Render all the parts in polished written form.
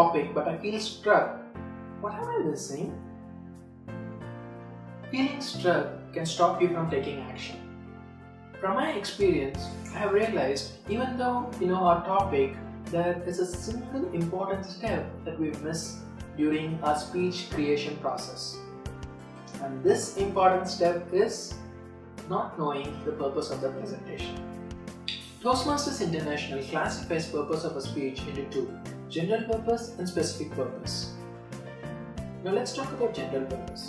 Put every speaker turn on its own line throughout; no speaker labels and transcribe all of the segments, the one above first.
topic but I feel stuck. What am I missing? Feeling stuck can stop you from taking action. From my experience, I have realized even though we know our topic, there is a single important step that we miss during our speech creation process. And this important step is not knowing the purpose of the presentation. Toastmasters International classifies purpose of a speech into two: general purpose and specific purpose. Now let's talk about general purpose.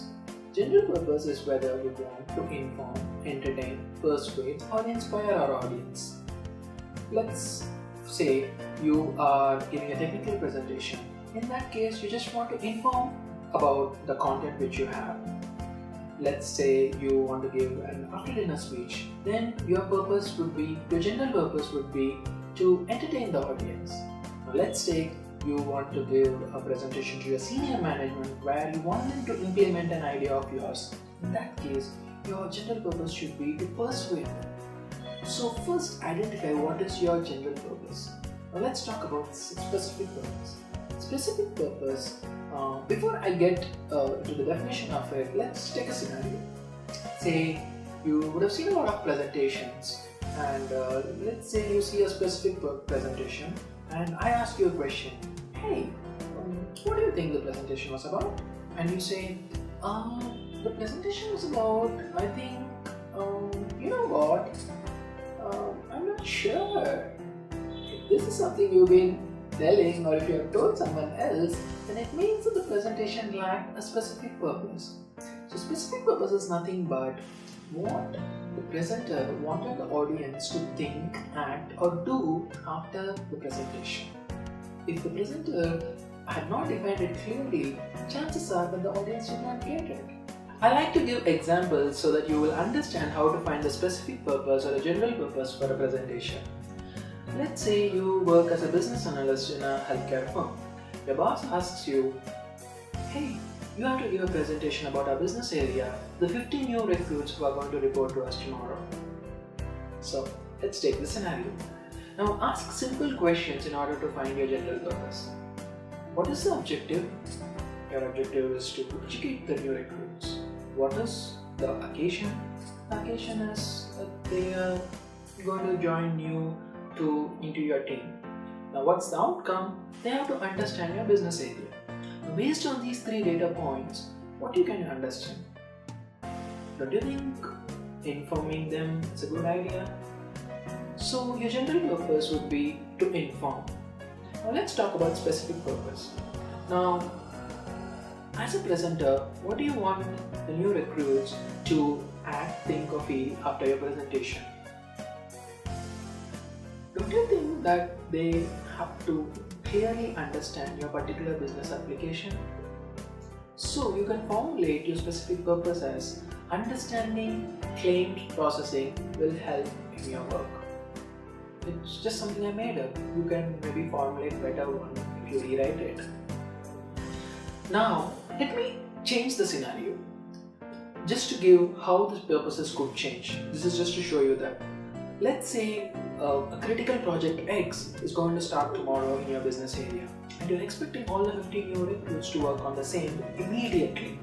General purpose is whether we want to inform, entertain, persuade, or inspire our audience. Let's say you are giving a technical presentation. In that case, you just want to inform about the content which you have. Let's say you want to give an after-dinner speech. Then your general purpose would be to entertain the audience. Now let's say you want to give a presentation to your senior management where you want them to implement an idea of yours. In that case, your general purpose should be to persuade them. So first identify what is your general purpose. Now let's talk about specific purpose. Specific purpose, before I get to the definition of it, let's take a scenario. Say you would have seen a lot of presentations, and let's say you see a specific presentation and I ask you a question. Hey, what do you think the presentation was about? And you say, the presentation was about, I think, you know what, I'm not sure. If this is something you've been telling or if you have told someone else, then it means that the presentation lacked a specific purpose. So specific purpose is nothing but what the presenter wanted the audience to think, act or do after the presentation. If the presenter had not defined it clearly, chances are that the audience did not get it. I like to give examples so that you will understand how to find the specific purpose or a general purpose for a presentation. Let's say you work as a business analyst in a healthcare firm. Your boss asks you, hey, you have to give a presentation about our business area, the 50 new recruits who are going to report to us tomorrow. So let's take the scenario. Now ask simple questions in order to find your general purpose. What is the objective? Your objective is to educate the new recruits. What is the occasion? The occasion is that they are going to join you into your team. Now what's the outcome? They have to understand your business area. Now, based on these three data points, what can you understand? Don't you think informing them is a good idea? So your general purpose would be to inform. Now let's talk about specific purpose. Now, as a presenter, what do you want the new recruits to act, think or feel after your presentation? Don't you think that they have to clearly understand your particular business application? So you can formulate your specific purpose as understanding claims processing will help in your work. It's just something I made up. You can maybe formulate better one if you rewrite it. Now, let me change the scenario just to give how these purposes could change. This is just to show you that. Let's say a critical project X is going to start tomorrow in your business area and you're expecting all the 15 new recruits to work on the same immediately.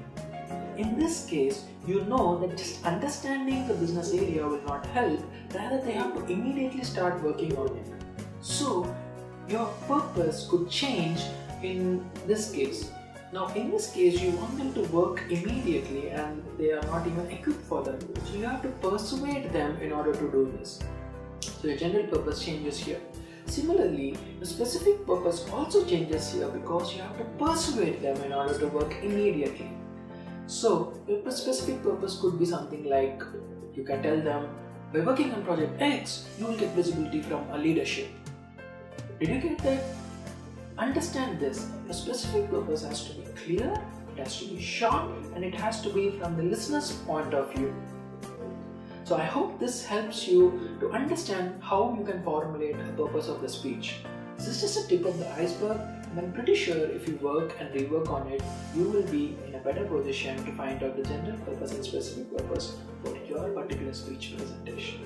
In this case, you know that just understanding the business area will not help, rather they have to immediately start working on it. So your purpose could change in this case. Now in this case, you want them to work immediately and they are not even equipped for that. So you have to persuade them in order to do this. So your general purpose changes here. Similarly, the specific purpose also changes here because you have to persuade them in order to work immediately. So your specific purpose could be something like, you can tell them, by working on project X, you will get visibility from a leadership. Did you get that? Understand this. The specific purpose has to be clear, it has to be short, and it has to be from the listener's point of view. So I hope this helps you to understand how you can formulate a purpose of the speech. This is just a tip of the iceberg, and I'm pretty sure if you work and rework on it, you will be in a better position to find out the general purpose and specific purpose for your particular speech presentation.